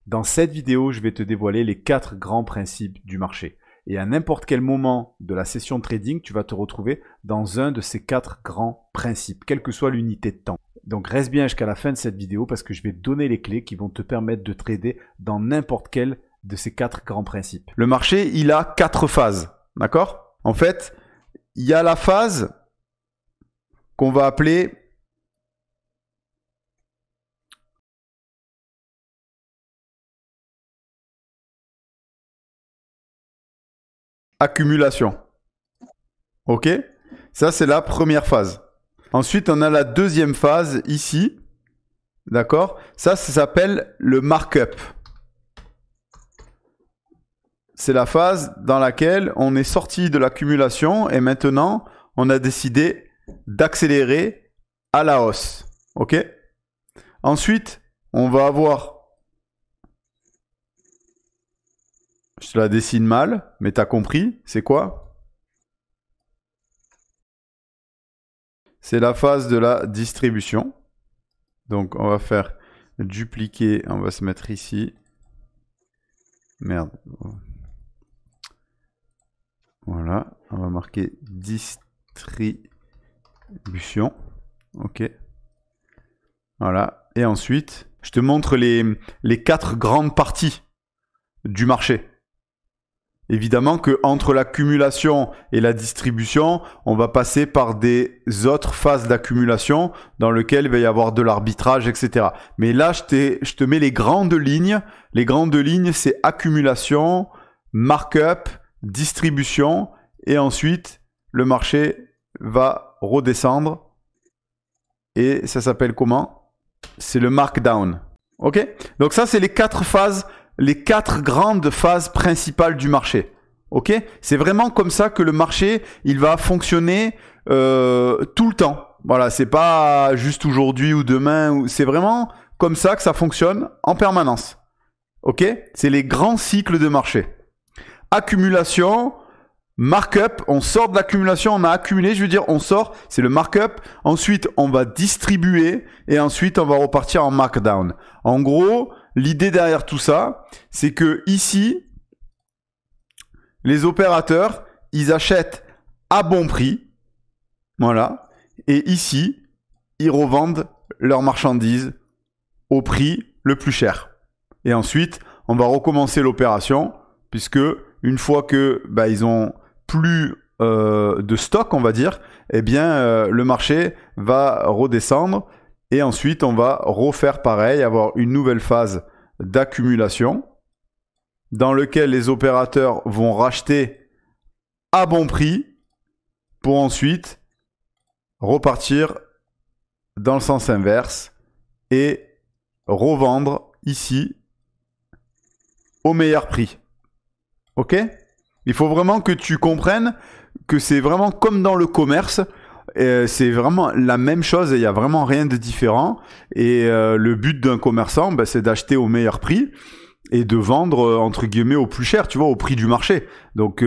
Dans cette vidéo, je vais te dévoiler les 4 grands principes du marché. Et à n'importe quel moment de la session de trading, tu vas te retrouver dans un de ces 4 grands principes, quelle que soit l'unité de temps. Donc reste bien jusqu'à la fin de cette vidéo parce que je vais te donner les clés qui vont te permettre de trader dans n'importe quel de ces 4 grands principes. Le marché, il a 4 phases, d'accord? En fait, il y a la phase qu'on va appeler accumulation. Ok? Ça, c'est la première phase. Ensuite, on a la deuxième phase ici. D'accord? Ça s'appelle le markup. C'est la phase dans laquelle on est sorti de l'accumulation et maintenant, on a décidé d'accélérer à la hausse. Ok? Ensuite, on va avoir... Je te la dessine mal, mais tu as compris. C'est quoi? C'est la phase de la distribution. Donc, on va faire dupliquer. On va se mettre ici. Merde. Voilà. On va marquer distribution. Ok. Voilà. Et ensuite, je te montre les 4 grandes parties du marché. Évidemment que entre l'accumulation et la distribution, on va passer par des autres phases d'accumulation dans lesquelles il va y avoir de l'arbitrage, etc. Mais là, je te mets les grandes lignes. Les grandes lignes, c'est accumulation, markup, distribution. Et ensuite, le marché va redescendre. Et ça s'appelle comment? C'est le markdown. Ok? Donc ça, c'est les 4 phases. Les 4 grandes phases principales du marché. Ok? C'est vraiment comme ça que le marché, il va fonctionner tout le temps. Voilà, c'est pas juste aujourd'hui ou demain. C'est vraiment comme ça que ça fonctionne en permanence. Ok? C'est les grands cycles de marché. Accumulation, markup, on sort de l'accumulation, on a accumulé, je veux dire, on sort, c'est le markup. Ensuite, on va distribuer et ensuite, on va repartir en markdown. En gros, l'idée derrière tout ça, c'est que ici, les opérateurs, ils achètent à bon prix. Voilà. Et ici, ils revendent leurs marchandises au prix le plus cher. Et ensuite, on va recommencer l'opération puisque une fois que ils ont plus de stock, on va dire, eh bien, le marché va redescendre. Et ensuite, on va refaire pareil, avoir une nouvelle phase d'accumulation dans lequel les opérateurs vont racheter à bon prix pour ensuite repartir dans le sens inverse et revendre ici au meilleur prix. Ok? Il faut vraiment que tu comprennes que c'est vraiment comme dans le commerce. C'est vraiment la même chose et il n'y a vraiment rien de différent. Et le but d'un commerçant, c'est d'acheter au meilleur prix et de vendre, entre guillemets, au plus cher, tu vois, au prix du marché. Donc,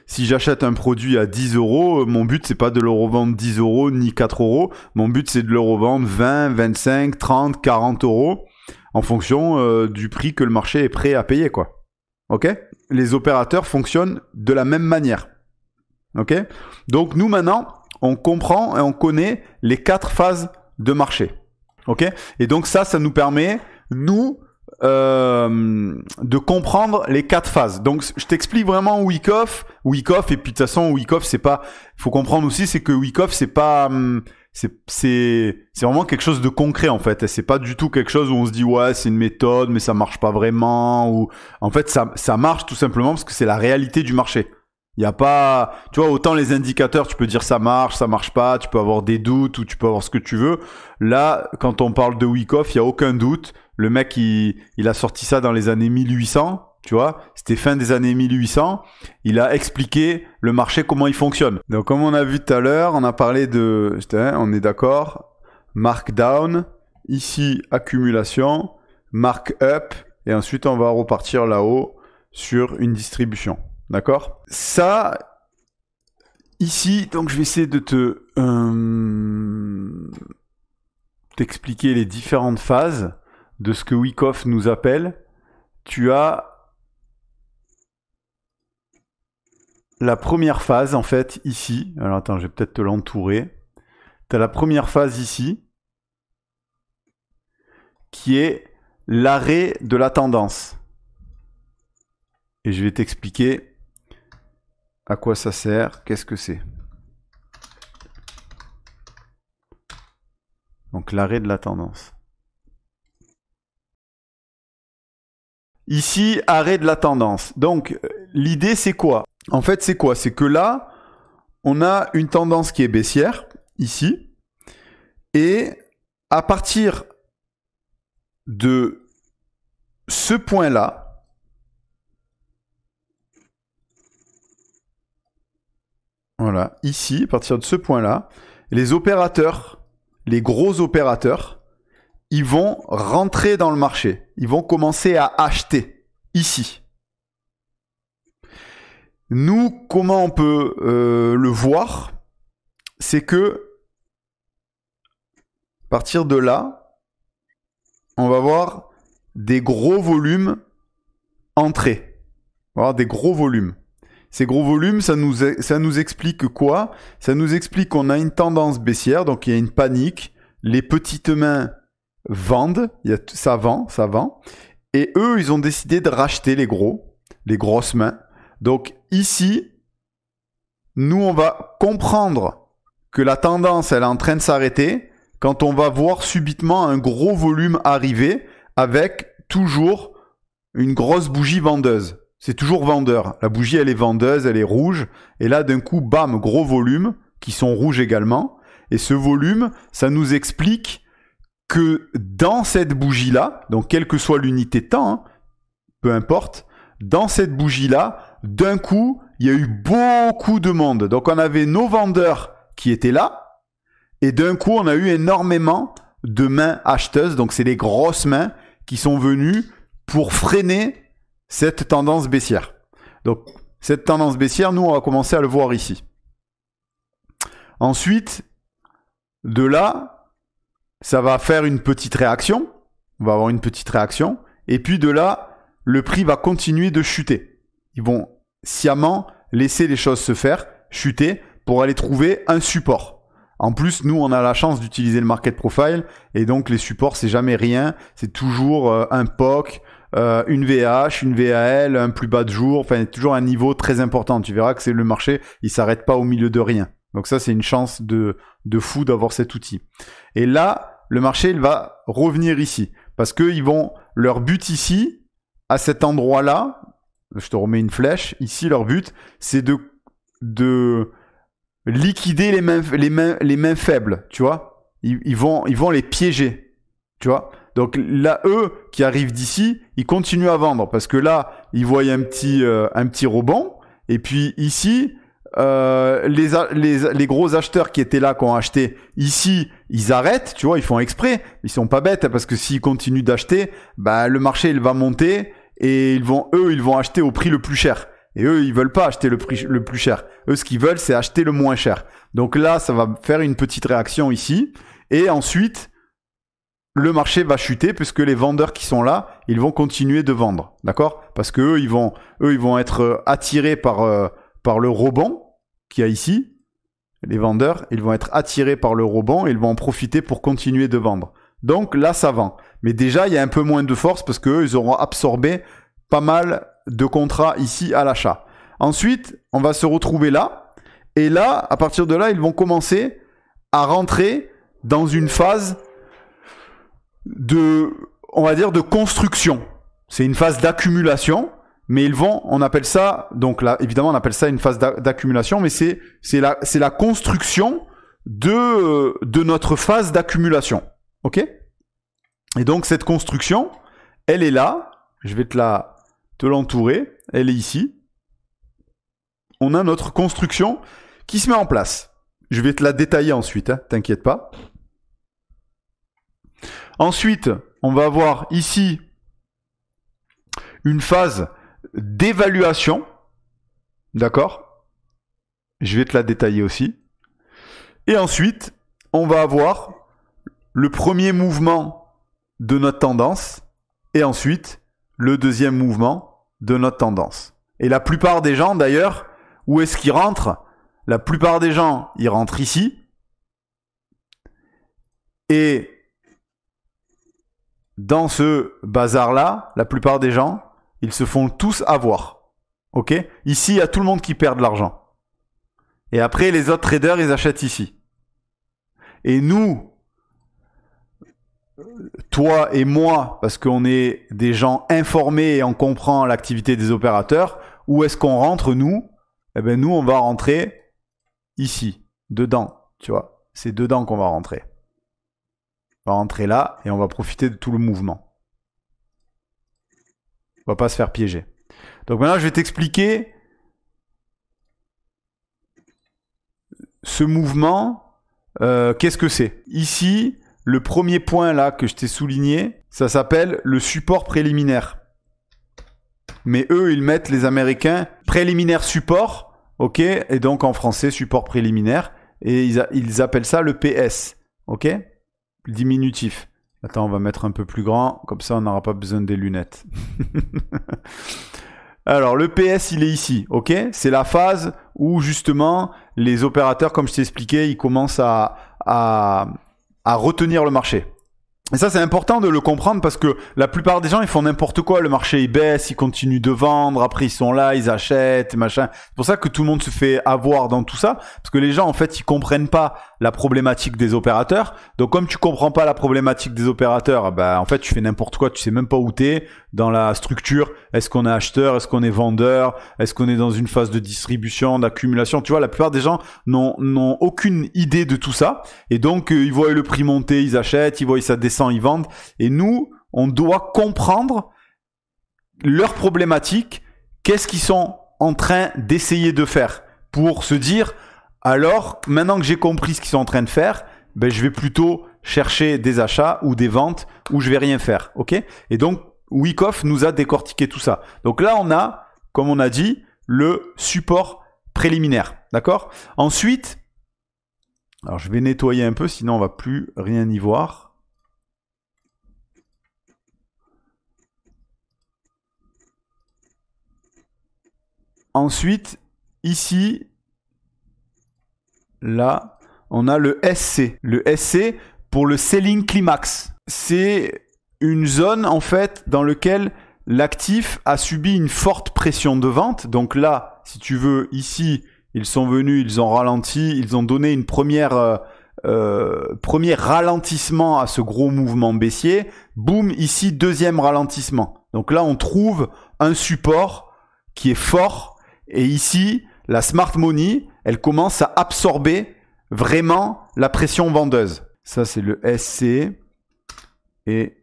si j'achète un produit à 10 euros, mon but, c'est pas de le revendre 10 euros ni 4 euros. Mon but, c'est de le revendre 20, 25, 30, 40 euros en fonction du prix que le marché est prêt à payer, quoi. Ok? Les opérateurs fonctionnent de la même manière. Ok? Donc, nous, maintenant, on comprend et on connaît les 4 phases de marché. Ok? Et donc ça nous permet, nous, de comprendre les 4 phases. Donc je t'explique vraiment Wyckoff, et puis de toute façon Wyckoff, c'est pas... Il faut comprendre aussi, c'est que Wyckoff, c'est pas... C'est vraiment quelque chose de concret en fait. C'est pas du tout quelque chose où on se dit ouais c'est une méthode mais ça marche pas vraiment. Ou en fait ça marche tout simplement parce que c'est la réalité du marché. Il y a pas, tu vois, autant les indicateurs, tu peux dire ça marche pas, tu peux avoir des doutes ou tu peux avoir ce que tu veux. Là, quand on parle de Wyckoff, il y a aucun doute. Le mec, il a sorti ça dans les années 1800, tu vois. C'était fin des années 1800. Il a expliqué le marché, comment il fonctionne. Donc, comme on a vu tout à l'heure, on a parlé de, on est d'accord, markdown, ici, accumulation, markup, et ensuite, on va repartir là-haut sur une distribution. D'accord? Ça, ici, donc je vais essayer de t'expliquer les différentes phases de ce que Wyckoff nous appelle tu as la première phase, en fait, ici. Alors, attends, je vais peut-être te l'entourer. Tu as la première phase ici, qui est l'arrêt de la tendance. Et je vais t'expliquer à quoi ça sert, qu'est-ce que c'est. Donc, l'arrêt de la tendance. Ici, arrêt de la tendance. Donc, l'idée, c'est quoi? En fait, c'est quoi? C'est que là, on a une tendance qui est baissière, ici. Et à partir de ce point-là, voilà, ici, à partir de ce point-là, les opérateurs, les gros opérateurs, ils vont rentrer dans le marché. Ils vont commencer à acheter, ici. Nous, comment on peut le voir? C'est que, à partir de là, on va voir des gros volumes entrer. On va voir des gros volumes. Ces gros volumes, ça nous explique quoi? Ça nous explique qu'on a une tendance baissière, donc il y a une panique. Les petites mains vendent, ça vend. Et eux, ils ont décidé de racheter les grosses mains. Donc ici, nous, on va comprendre que la tendance, elle est en train de s'arrêter quand on va voir subitement un gros volume arriver avec toujours une grosse bougie vendeuse. C'est toujours vendeur. La bougie, elle est vendeuse, elle est rouge. Et là, d'un coup, bam, gros volume, qui sont rouges également. Et ce volume, ça nous explique que dans cette bougie-là, donc quelle que soit l'unité de temps, hein, peu importe, dans cette bougie-là, d'un coup, il y a eu beaucoup de monde. Donc, on avait nos vendeurs qui étaient là. Et d'un coup, on a eu énormément de mains acheteuses. Donc, c'est les grosses mains qui sont venues pour freiner cette tendance baissière. Donc, cette tendance baissière, nous, on va commencer à le voir ici. Ensuite, de là, ça va faire une petite réaction. On va avoir une petite réaction. Et puis de là, le prix va continuer de chuter. Ils vont sciemment laisser les choses se faire, chuter, pour aller trouver un support. En plus, nous, on a la chance d'utiliser le market profile. Et donc, les supports, c'est jamais rien. C'est toujours un POC, une VH, une VAL, un plus bas de jour. Enfin, toujours un niveau très important. Tu verras que c'est le marché, il s'arrête pas au milieu de rien. Donc ça, c'est une chance de fou d'avoir cet outil. Et là, le marché, il va revenir ici. Parce que leur but ici, à cet endroit-là, je te remets une flèche, ici, leur but, c'est de liquider les mains faibles, tu vois. Ils vont les piéger, tu vois. Donc là, eux, qui arrivent d'ici, ils continuent à vendre. Parce que là, ils voient un petit rebond. Et puis ici, les gros acheteurs qui étaient là, qui ont acheté ici, ils arrêtent, tu vois, ils font exprès. Ils sont pas bêtes parce que s'ils continuent d'acheter, bah, le marché, il va monter et ils vont acheter au prix le plus cher. Et eux, ils veulent pas acheter le prix le plus cher. Eux, ce qu'ils veulent, c'est acheter le moins cher. Donc là, ça va faire une petite réaction ici. Et ensuite, le marché va chuter puisque les vendeurs qui sont là, ils vont continuer de vendre. D'accord? Parce que eux, ils vont être attirés par le rebond qu'il y a ici. Les vendeurs, ils vont être attirés par le rebond et ils vont en profiter pour continuer de vendre. Donc là, ça vend. Mais déjà, il y a un peu moins de force parce qu'eux, ils auront absorbé pas mal de contrats ici à l'achat. Ensuite, on va se retrouver là. Et là, à partir de là, ils vont commencer à rentrer dans une phase on va dire, de construction. C'est une phase d'accumulation. Mais on appelle ça, donc là, évidemment, on appelle ça une phase d'accumulation, mais c'est la construction de notre phase d'accumulation. OK? Et donc, cette construction, elle est là. Je vais te l'entourer. Elle est ici. On a notre construction qui se met en place. Je vais te la détailler ensuite, hein, t'inquiète pas. Ensuite, on va avoir ici une phase d'évaluation, d'accord? Je vais te la détailler aussi. Et ensuite, on va avoir le premier mouvement de notre tendance et ensuite le deuxième mouvement de notre tendance. Et la plupart des gens, d'ailleurs, où est-ce qu'ils rentrent? La plupart des gens, ils rentrent ici. Et dans ce bazar-là, la plupart des gens, ils se font tous avoir. Ok? Ici, il y a tout le monde qui perd de l'argent. Et après, les autres traders, ils achètent ici. Et nous, toi et moi, parce qu'on est des gens informés et on comprend l'activité des opérateurs, où est-ce qu'on rentre, nous? Eh bien, nous, on va rentrer ici, dedans, tu vois. C'est dedans qu'on va rentrer. On va rentrer là et on va profiter de tout le mouvement. On va pas se faire piéger. Donc maintenant, je vais t'expliquer ce mouvement. Qu'est-ce que c'est? Ici, le premier point là que je t'ai souligné, ça s'appelle le support préliminaire. Mais eux, ils mettent, les Américains, préliminaire support, ok? Et donc en français, support préliminaire. Et ils appellent ça le PS, ok? Diminutif. Attends, on va mettre un peu plus grand, comme ça on n'aura pas besoin des lunettes. Alors, le PS, il est ici, ok? C'est la phase où, justement, les opérateurs, comme je t'ai expliqué, ils commencent à retenir le marché. Et ça, c'est important de le comprendre parce que la plupart des gens, ils font n'importe quoi. Le marché, il baisse, ils continuent de vendre. Après, ils sont là, ils achètent, machin. C'est pour ça que tout le monde se fait avoir dans tout ça. Parce que les gens, en fait, ils comprennent pas la problématique des opérateurs. Donc, comme tu comprends pas la problématique des opérateurs, bah, en fait, tu fais n'importe quoi. Tu sais même pas où t'es dans la structure. Est-ce qu'on est acheteur? Est-ce qu'on est vendeur? Est-ce qu'on est dans une phase de distribution, d'accumulation? Tu vois, la plupart des gens n'ont aucune idée de tout ça. Et donc, ils voient le prix monter, ils achètent. Ils voient ça descend, ils vendent. Et nous, on doit comprendre leurs problématiques. Qu'est-ce qu'ils sont en train d'essayer de faire pour se dire, alors, maintenant que j'ai compris ce qu'ils sont en train de faire, ben, je vais plutôt chercher des achats ou des ventes où je vais rien faire. Ok? Et donc, Wyckoff nous a décortiqué tout ça. Donc là, on a, comme on a dit, le support préliminaire. D'accord? Ensuite, alors je vais nettoyer un peu, sinon on va plus rien y voir. Ensuite, ici, là, on a le SC. Le SC pour le Selling Climax. C'est une zone, en fait, dans laquelle l'actif a subi une forte pression de vente. Donc là, si tu veux, ici, ils sont venus, ils ont ralenti, ils ont donné une premier ralentissement à ce gros mouvement baissier. Boum, ici, deuxième ralentissement. Donc là, on trouve un support qui est fort. Et ici, la smart money, elle commence à absorber vraiment la pression vendeuse. Ça, c'est le SC et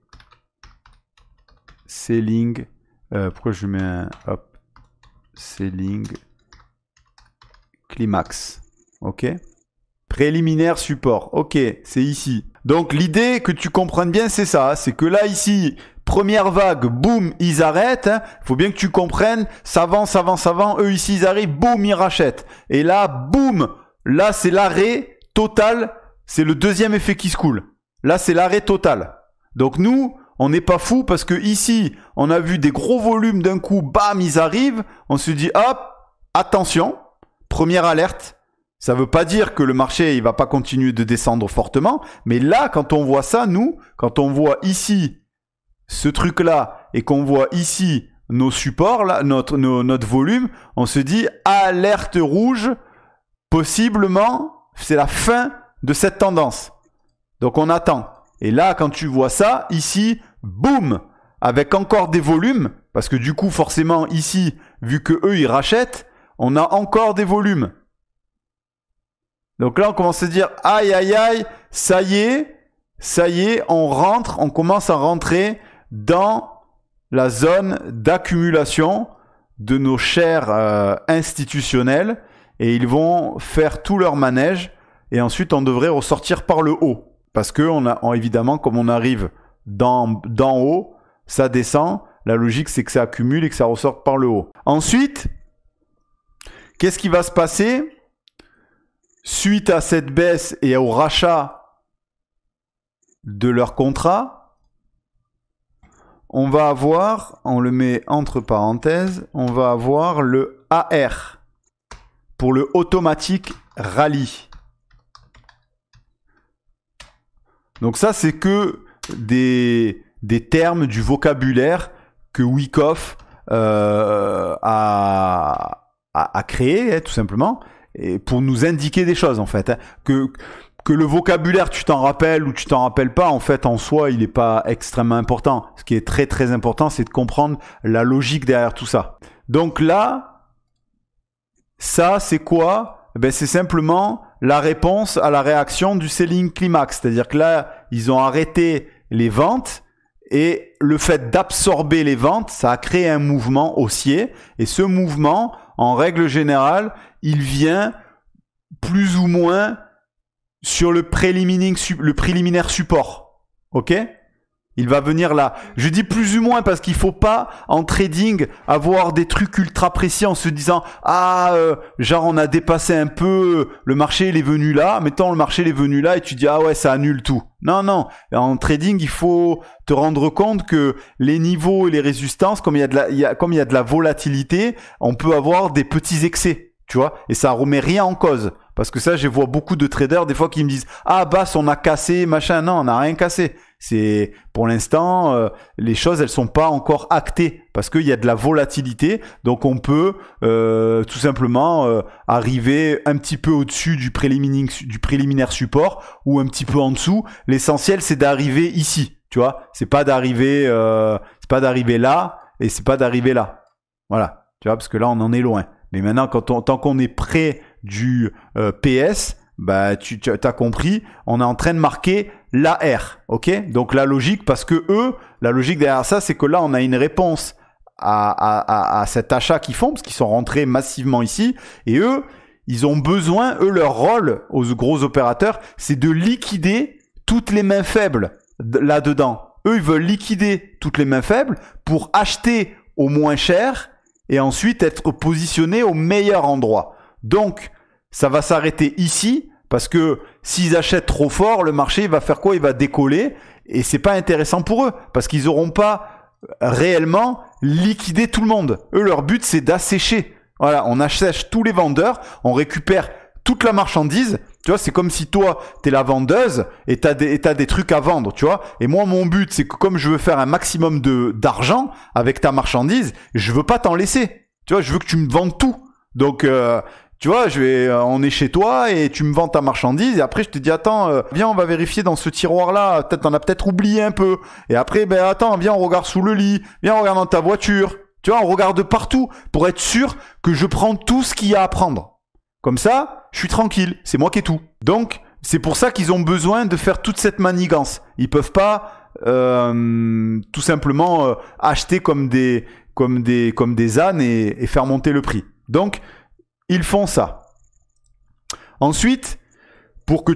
Selling. Pourquoi je mets un hop, Selling Climax. Ok. Préliminaire support. Ok, c'est ici. Donc l'idée que tu comprennes bien, c'est ça. C'est que là, ici, première vague, boum, ils arrêtent. Faut bien que tu comprennes. Ça avance. Eux ici, ils arrivent, boum, ils rachètent. Et là, boum, là, c'est l'arrêt total. C'est le deuxième effet qui se coule. Là, c'est l'arrêt total. Donc nous, on n'est pas fous parce que ici, on a vu des gros volumes d'un coup, bam, ils arrivent. On se dit, hop, attention, première alerte. Ça ne veut pas dire que le marché il va pas continuer de descendre fortement, mais là, quand on voit ça, nous, quand on voit ici ce truc-là et qu'on voit ici nos supports, là, notre volume, on se dit alerte rouge, possiblement, c'est la fin de cette tendance. Donc on attend. Et là, quand tu vois ça, ici, boum, avec encore des volumes, parce que du coup, forcément, ici, vu que eux ils rachètent, on a encore des volumes. Donc là, on commence à se dire, aïe, aïe, aïe, ça y est, on commence à rentrer dans la zone d'accumulation de nos chers institutionnels et ils vont faire tout leur manège et ensuite on devrait ressortir par le haut. Parce que évidemment, comme on arrive d'en haut, ça descend, la logique c'est que ça accumule et que ça ressorte par le haut. Ensuite, qu'est-ce qui va se passer ? Suite à cette baisse et au rachat de leur contrat, on va avoir, on le met entre parenthèses, on va avoir le AR pour le Automatic Rally. Donc ça, c'est que des termes du vocabulaire que Wyckoff a créé, hein, tout simplement, et pour nous indiquer des choses, en fait. Hein, que le vocabulaire, tu t'en rappelles ou tu t'en rappelles pas, en fait, en soi, il n'est pas extrêmement important. Ce qui est très, très important, c'est de comprendre la logique derrière tout ça. Donc là, ça, c'est quoi? Ben, c'est simplement la réponse à la réaction du selling climax. C'est-à-dire que là, ils ont arrêté les ventes et le fait d'absorber les ventes, ça a créé un mouvement haussier. Et ce mouvement, en règle générale, il vient plus ou moins sur le préliminaire support. Ok? Il va venir là. Je dis plus ou moins parce qu'il faut pas en trading avoir des trucs ultra précis en se disant genre on a dépassé un peu, le marché il est venu là, mettons le marché il est venu là et tu dis ah ouais ça annule tout. Non. En trading il faut te rendre compte que les niveaux et les résistances, comme il y a de la volatilité, on peut avoir des petits excès, tu vois, et ça remet rien en cause. Parce que ça, je vois beaucoup de traders des fois qui me disent ah basse on a cassé machin. Non, on n'a rien cassé. C'est pour l'instant les choses elles sont pas encore actées parce qu'il y a de la volatilité. Donc on peut tout simplement arriver un petit peu au-dessus du préliminaire support ou un petit peu en dessous. L'essentiel c'est d'arriver ici. Tu vois, c'est pas d'arriver là et c'est pas d'arriver là. Voilà. Tu vois parce que là on en est loin. Mais maintenant tant qu'on est près du PS, bah tu as compris, on est en train de marquer l'AR, ok? Donc la logique, parce que la logique derrière ça, c'est que là on a une réponse à cet achat qu'ils font, parce qu'ils sont rentrés massivement ici, et eux, ils ont besoin, leur rôle aux gros opérateurs, c'est de liquider toutes les mains faibles là-dedans. Eux, ils veulent liquider toutes les mains faibles pour acheter au moins cher et ensuite être positionnés au meilleur endroit. Donc, ça va s'arrêter ici parce que s'ils achètent trop fort, le marché il va faire quoi? Il va décoller et c'est pas intéressant pour eux parce qu'ils n'auront pas réellement liquidé tout le monde. Eux, leur but c'est d'assécher. Voilà, on assèche tous les vendeurs, on récupère toute la marchandise. Tu vois, c'est comme si toi, t'es la vendeuse et t'as des trucs à vendre, tu vois. Et moi, mon but, c'est que comme je veux faire un maximum d'argent avec ta marchandise, je veux pas t'en laisser. Tu vois, je veux que tu me vendes tout. Donc, tu vois, on est chez toi et tu me vends ta marchandise et après je te dis attends, viens on va vérifier dans ce tiroir là, t'en as peut-être oublié un peu. Et après attends, viens on regarde sous le lit, viens on regarde dans ta voiture. Tu vois, on regarde partout pour être sûr que je prends tout ce qu'il y a à prendre. Comme ça, je suis tranquille, c'est moi qui ai tout. Donc, c'est pour ça qu'ils ont besoin de faire toute cette manigance. Ils peuvent pas tout simplement acheter comme des ânes et faire monter le prix. Donc, ils font ça. Ensuite, pour que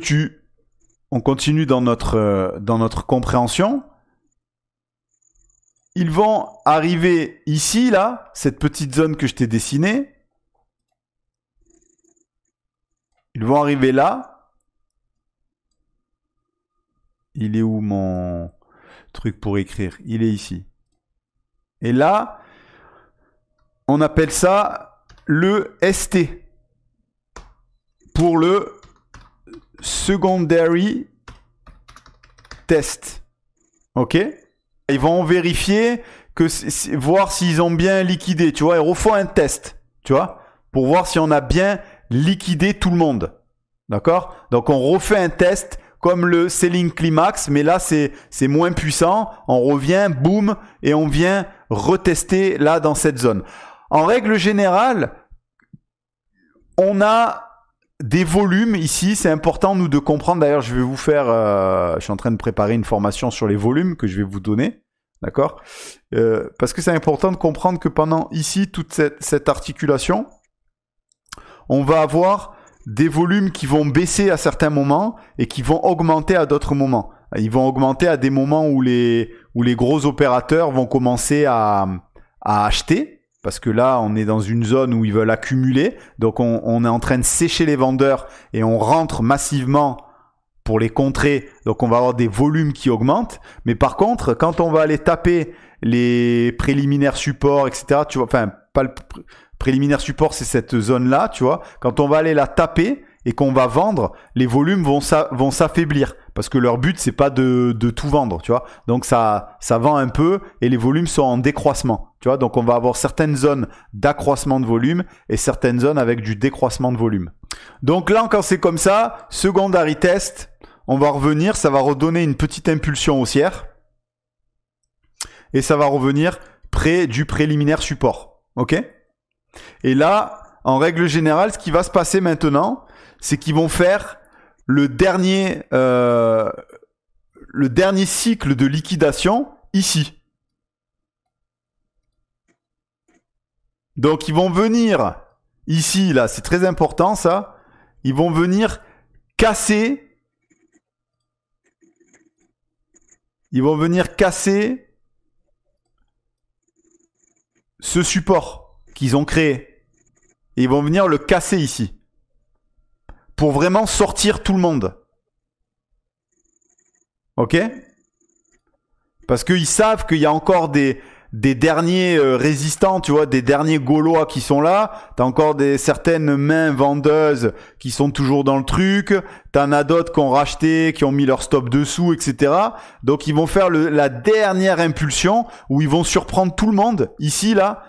on continue dans notre compréhension, ils vont arriver ici, là, cette petite zone que je t'ai dessinée. Ils vont arriver là. Il est où mon truc pour écrire? Il est ici. Et là, on appelle ça le ST pour le secondary test. Ok? Ils vont vérifier voir s'ils ont bien liquidé, tu vois, ils refont un test, tu vois, pour voir si on a bien liquidé tout le monde. D'accord? Donc on refait un test comme le selling climax, mais là c'est moins puissant, on revient, boum, et on vient retester là dans cette zone. En règle générale, on a des volumes ici, c'est important nous de comprendre. D'ailleurs, je vais vous faire, je suis en train de préparer une formation sur les volumes que je vais vous donner, d'accord? Parce que c'est important de comprendre que pendant ici toute cette articulation, on va avoir des volumes qui vont baisser à certains moments et qui vont augmenter à d'autres moments. Ils vont augmenter à des moments où les gros opérateurs vont commencer à acheter. Parce que là, on est dans une zone où ils veulent accumuler. Donc, on est en train de sécher les vendeurs et on rentre massivement pour les contrer. Donc, on va avoir des volumes qui augmentent. Mais par contre, quand on va aller taper les préliminaires support, etc. Tu vois, enfin, pas le préliminaire support, c'est cette zone-là, tu vois. Quand on va aller la taper et qu'on va vendre, les volumes vont s'affaiblir. Parce que leur but, c'est pas de tout vendre, tu vois. Donc ça vend un peu et les volumes sont en décroissement, tu vois. Donc on va avoir certaines zones d'accroissement de volume et certaines zones avec du décroissement de volume. Donc là, quand c'est comme ça, secondary test, on va revenir, ça va redonner une petite impulsion haussière et ça va revenir près du préliminaire support, ok? Et là, en règle générale, ce qui va se passer maintenant, c'est qu'ils vont faire le dernier cycle de liquidation ici. Donc ils vont venir ici, là, c'est très important ça, ils vont venir casser ce support qu'ils ont créé. Et ils vont venir le casser ici. Pour vraiment sortir tout le monde. Ok? Parce qu'ils savent qu'il y a encore des derniers résistants, tu vois, des derniers Gaulois qui sont là. T'as encore certaines mains vendeuses qui sont toujours dans le truc. T'en as d'autres qui ont racheté, qui ont mis leur stop dessous, etc. Donc ils vont faire la dernière impulsion où ils vont surprendre tout le monde. Ici, là.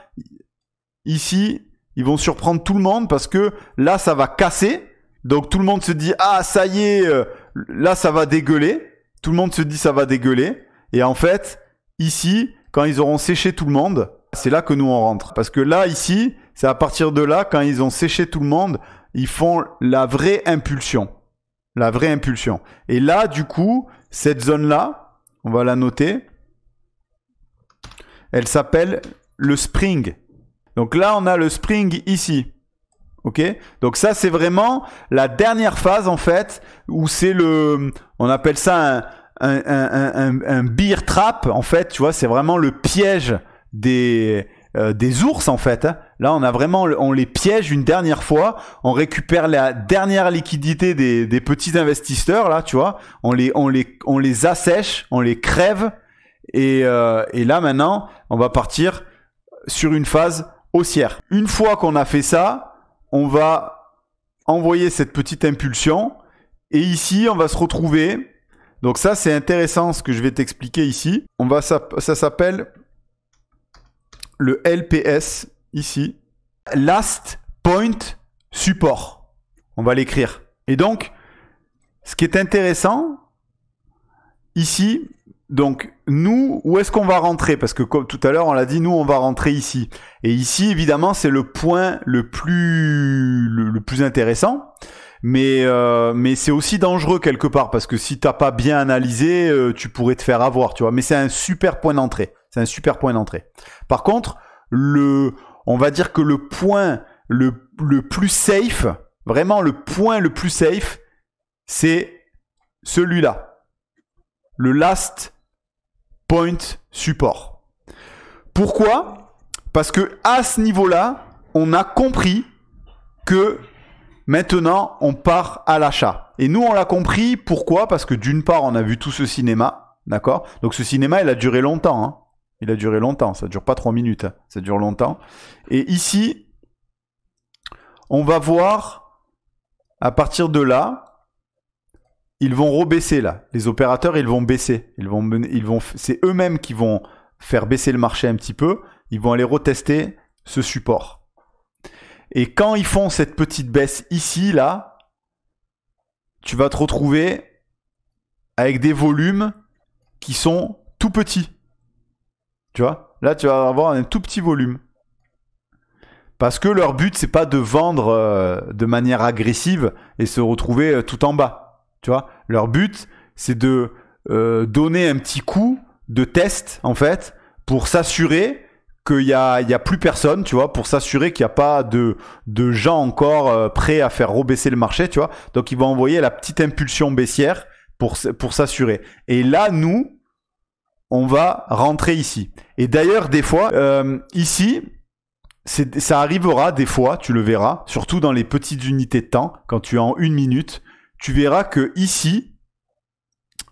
Ici, ils vont surprendre tout le monde parce que là, ça va casser. Donc tout le monde se dit ah ça y est, là ça va dégueuler. Tout le monde se dit ça va dégueuler. Et en fait, ici, quand ils auront séché tout le monde, c'est là que nous on rentre. Parce que là, ici, c'est à partir de là, quand ils ont séché tout le monde, ils font la vraie impulsion. La vraie impulsion. Et là, du coup, cette zone-là, on va la noter. Elle s'appelle le spring. Donc là, on a le spring ici. Ok, donc ça c'est vraiment la dernière phase en fait où c'est on appelle ça un bear trap en fait, tu vois, c'est vraiment le piège des ours en fait. Hein. Là on les piège une dernière fois, on récupère la dernière liquidité des petits investisseurs là, tu vois, on les assèche, on les crève et là maintenant on va partir sur une phase haussière. Une fois qu'on a fait ça, on va envoyer cette petite impulsion et ici on va se retrouver. Donc ça c'est intéressant ce que je vais t'expliquer ici. Ça s'appelle le LPS ici. Last Point Support. On va l'écrire. Et donc ce qui est intéressant ici, donc nous, où est-ce qu'on va rentrer? Parce que comme tout à l'heure on l'a dit, nous on va rentrer ici. Et ici évidemment c'est le point le plus intéressant. Mais c'est aussi dangereux quelque part parce que si t'as pas bien analysé, tu pourrais te faire avoir, tu vois. Mais c'est un super point d'entrée. C'est un super point d'entrée. Par contre, on va dire que le point le plus safe, vraiment le point le plus safe, c'est celui-là. Le last point support. Pourquoi? Parce que à ce niveau-là, on a compris que maintenant, on part à l'achat. Et nous, on l'a compris. Pourquoi? Parce que d'une part, on a vu tout ce cinéma. D'accord? Donc, ce cinéma, il a duré longtemps. Hein. Il a duré longtemps. Ça dure pas 3 minutes. Hein. Ça dure longtemps. Et ici, on va voir, à partir de là, ils vont rebaisser là. Les opérateurs, ils vont baisser. C'est eux-mêmes qui vont faire baisser le marché un petit peu. Ils vont aller retester ce support. Et quand ils font cette petite baisse ici, là, tu vas te retrouver avec des volumes qui sont tout petits. Tu vois? Là, tu vas avoir un tout petit volume. Parce que leur but, c'est pas de vendre de manière agressive et se retrouver tout en bas. Tu vois? Leur but, c'est de donner un petit coup de test, en fait, pour s'assurer qu'il y a plus personne, tu vois, pour s'assurer qu'il n'y a pas de gens encore prêts à faire rebaisser le marché, tu vois. Donc, ils vont envoyer la petite impulsion baissière pour s'assurer. Et là, nous, on va rentrer ici. Et d'ailleurs, des fois, ici, ça arrivera des fois, tu le verras, surtout dans les petites unités de temps, quand tu es en 1 minute, tu verras que ici,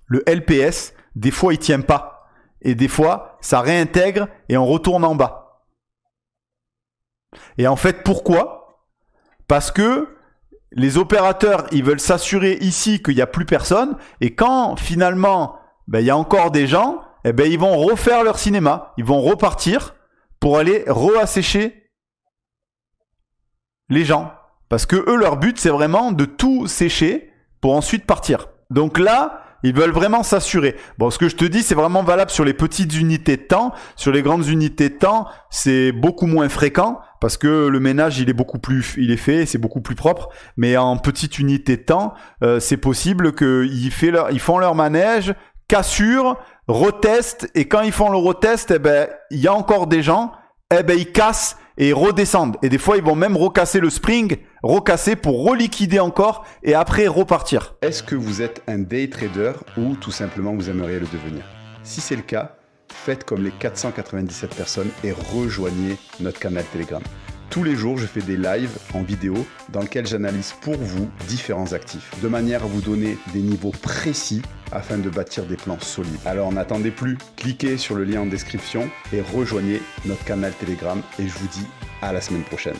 le LPS, des fois, il tient pas. Et des fois, ça réintègre et on retourne en bas. Et en fait, pourquoi? Parce que les opérateurs, ils veulent s'assurer ici qu'il n'y a plus personne. Et quand finalement, il y a encore des gens, ils vont refaire leur cinéma. Ils vont repartir pour aller reassécher les gens. Parce que eux, leur but, c'est vraiment de tout sécher pour ensuite partir. Donc là, ils veulent vraiment s'assurer. Bon, ce que je te dis, c'est vraiment valable sur les petites unités de temps. Sur les grandes unités de temps, c'est beaucoup moins fréquent parce que le ménage, il est fait, c'est beaucoup plus propre. Mais en petite unité de temps, c'est possible qu'ils font leur manège, cassure, retestent. Et quand ils font le retest, il y a encore des gens, ils cassent et redescendent. Et des fois, ils vont même recasser le spring, recasser pour reliquider encore et après repartir. Est-ce que vous êtes un day trader ou tout simplement vous aimeriez le devenir? Si c'est le cas, faites comme les 497 personnes et rejoignez notre canal Telegram. Tous les jours, je fais des lives en vidéo dans lesquels j'analyse pour vous différents actifs, de manière à vous donner des niveaux précis afin de bâtir des plans solides. Alors n'attendez plus, cliquez sur le lien en description et rejoignez notre canal Telegram et je vous dis à la semaine prochaine.